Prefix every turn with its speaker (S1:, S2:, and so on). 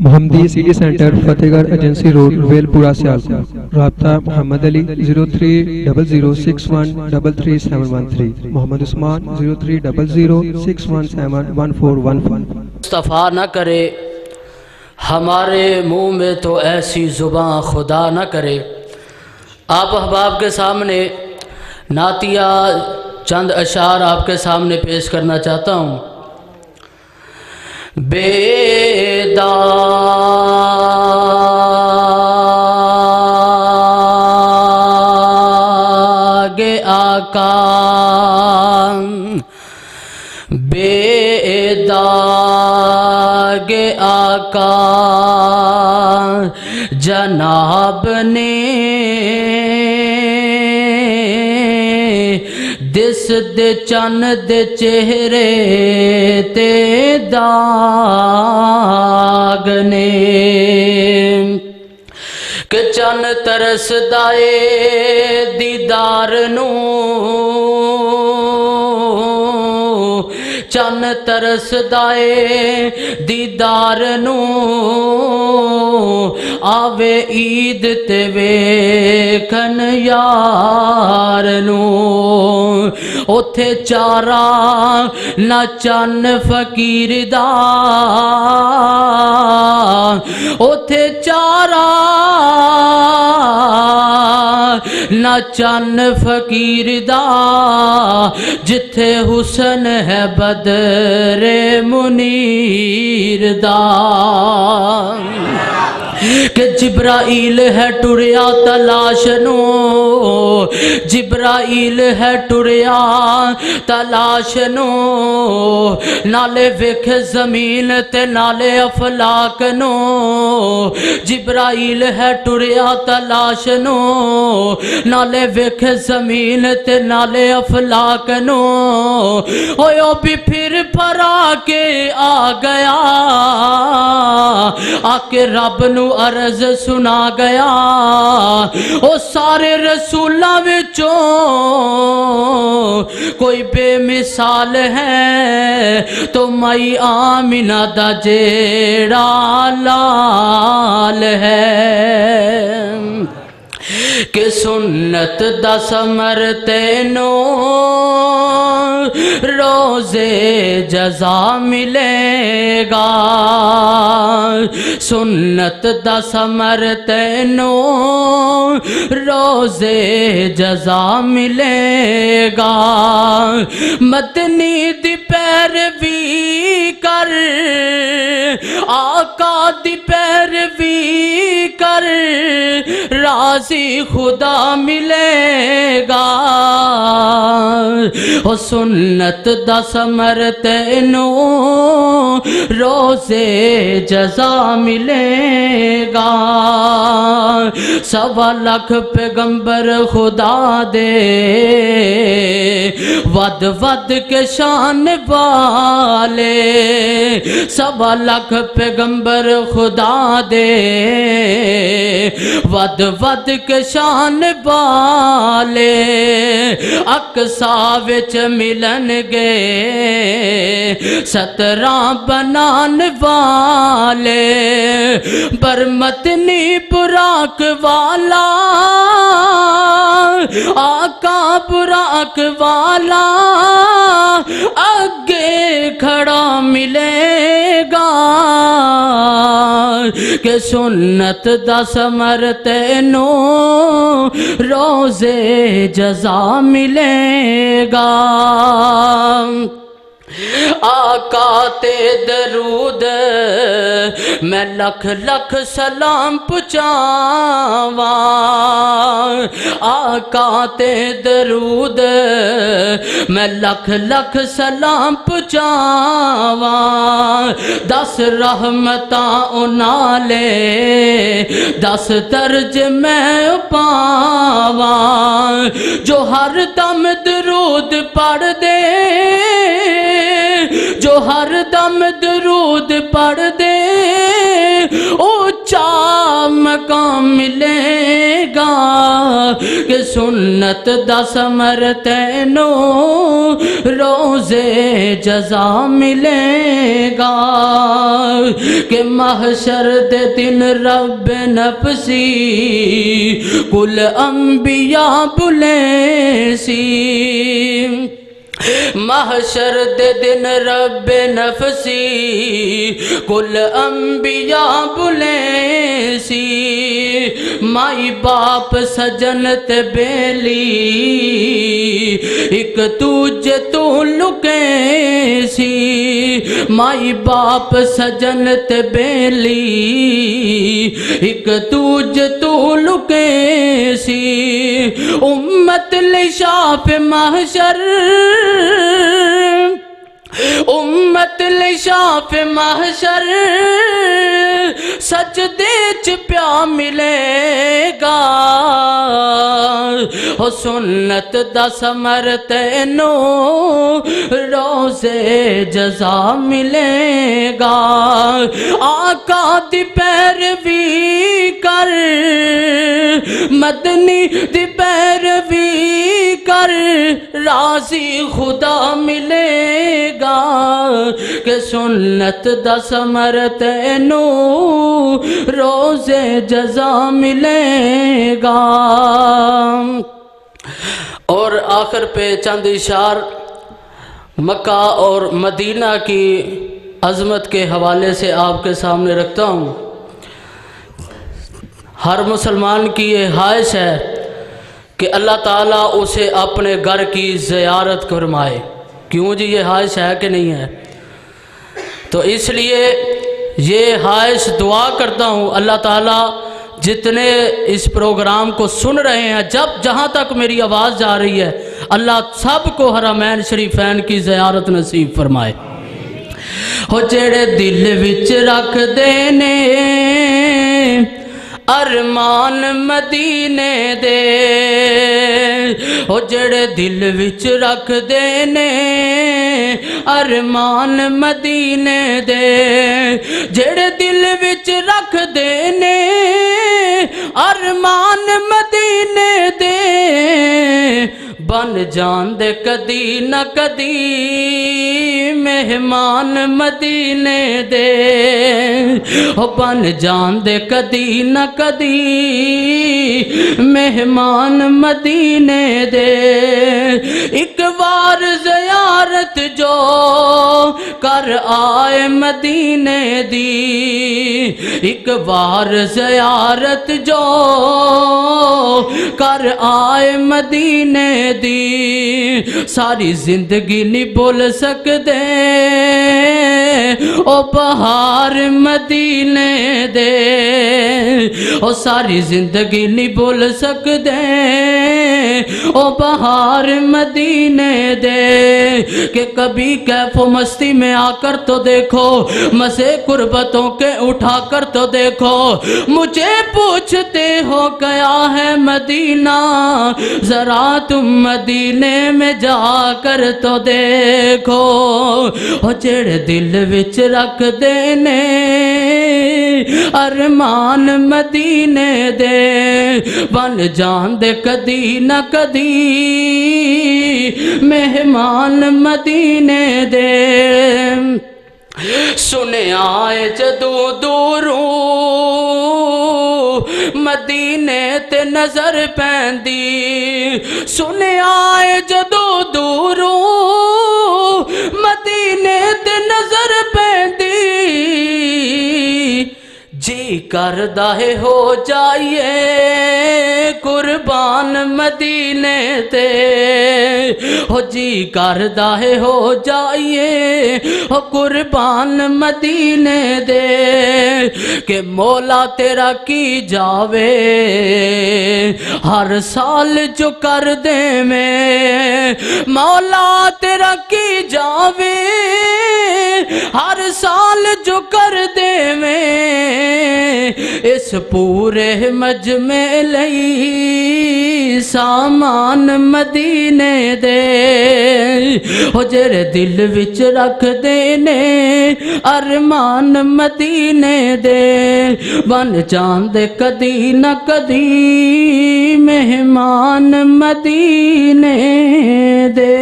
S1: محمدی city centre فتح گڑھ agency road well پورا سیالکوٹ. رابطہ محمد علی 0300613373 محمد عثمان 030061711415.
S2: مصطفیٰ نہ کرے ہمارے منہ میں تو ایسی زباں خدا نہ کرے. آپ احباب کے سامنے نعتیہ چند اشعار آپ کے سامنے پیش کرنا چاہتا ہوں. بیداغ آقا بیداغ آقا جناب نے دس دے چن دے چہرے تے داغ نے کہ چن ترس دائے دیدار نو چن ترس دائے دیدار نو آوے عید تے ویکھن یار نو اوتھے چارا نہ چن فقیر دا اوتھے چارا نہ چن فقیر دا جتھے حسن ہے بدر منیر دا کہ جبرائیل ہے ٹریا تلاش نو جبرائیل ہے ٹریا تلاش نو نالے ویکھ زمین تے نالے افلاک نو جبرائیل ہے ٹریا تلاش نو نالے ویکھ زمین تے نالے افلاک نو او بھی پھر پھرا کے آ گیا آ کے رب نو عرض سنا گیا او سارے رسولاں وچوں کوئی بے مثال ہے تو مائی آمینہ دا جیڑا لال ہے کہ سنت دا ثمر تینو روزے جزا ملے گا سنت دا ثمر تینو روزے جزا ملے گا مدنی دی پیروی کر آقا دی پیروی کر راضی خدا ملے گا او سنت دا ثمر تینو روزے جزا ملے گا 1.25 لاکھ پیغمبر خدا دے ود ود کے شان والے 1.25 لاکھ پیغمبر خدا دے ود ود کے شان والے اقصا وچ ملن گے 17 بنان والے برمتنی براق والا آقا براق والا اگے کھڑا ملے گا کہ سنت دا ثمر تینو روزے جزا ملے گا آقا تے درود میں لکھ لکھ سلام پہنچاواں آقا تے درود میں لکھ لکھ سلام پہنچاواں 10 رحمتاں انالے 10 درج میں پاواں جو ہر دم درود پڑھ دے جو ہر دم درود پڑھ دے اونچا مقام ملے گا کہ سنت دا ثمر تینوں روزے جزا ملے گا کہ محشر دے دن رب نفسی کل انبیاء بلے سی محشر دے دن رب نفسی کل انبیاء بلے سی مائی باپ سجن تے بیلی ایک تجھے تو لکے سی مائی باپ سجن تے بیلی ایک تجھے تو لکے سی امت لشاف محشر امت لشاف محشر سجدے چ پیا ملے گا ہو سنت دا ثمر تینوں روزے جزا ملے گا آقا دی پیروی کر مدنی دی پیروی کر راضی خدا ملے گا کہ سنت دا ثمر تینوں روزے جزا ملے گا اور آخر پہ چند اشار مکہ اور مدینہ کی عظمت کے حوالے سے آپ کے سامنے رکھتا ہوں ہر مسلمان کی یہ خواہش ہے کہ اللہ تعالیٰ اسے اپنے گھر کی زیارت فرمائے کیوں جی یہ خواہش ہے کہ نہیں ہے تو اس لیے یہ خواہش دعا کرتا ہوں اللہ تعالیٰ جتنے اس پروگرام کو سن رہے ہیں جہاں تک میری آواز جا رہی ہے اللہ سب کو حرمین شریفین کی زیارت نصیب فرمائے ہو جڑے دل وچ رکھ دینے ارمان مدینے دے ہو جڑے دل وچ رکھ دینے ارمان مدینے دے جڑے دل وچ رکھ دینے ارمان مدینے دے بن جان دے کدی نہ کدی مہمان مدینے دے ہو بن جان دے کدی نہ کدی مہمان مدینے دے ایک بار زیارت جو کر آئے مدینے دی ایک بار زیارت جو کر آئے مدینے دی ساری زندگی نہیں بول سکدے او بہار مدینے دے او ساری زندگی نہیں بول سکدے او بہار مدینے دے کہ کبھی کیف و مستی میں آ کر تو دیکھو مزے قربتوں کے اٹھا کر تو دیکھو مجھے پوچھتے ہو گیا ہے مدینہ ذرا تم مدینے میں جا کر تو دیکھو ہو جڑے دل وچ رکھ دینے ارمان مدینے دے بن جان دے کدی نہ کدی مہمان مدینے دے سنے آئے جدو دوروں مدینے تے نظر پیندی سنے آئے جدو دوروں مدینے تے نظر پیندی جی کردہ ہے ہو جائیے قربان مدینے تے ہو جی کردہ ہے ہو جائیے ہو قربان مدینے دے کہ مولا تیرا کی جاوے ہر سال جو کر دے میں مولا تیرا کی جاوے ہر سال جو کر دے میں اس پورے مجمع لئی سامان مدینے دے ہو جڑے دل وچ رکھ دینے ارمان مدینے دے بن جاندے کدی نہ کدی مہمان مدینے دے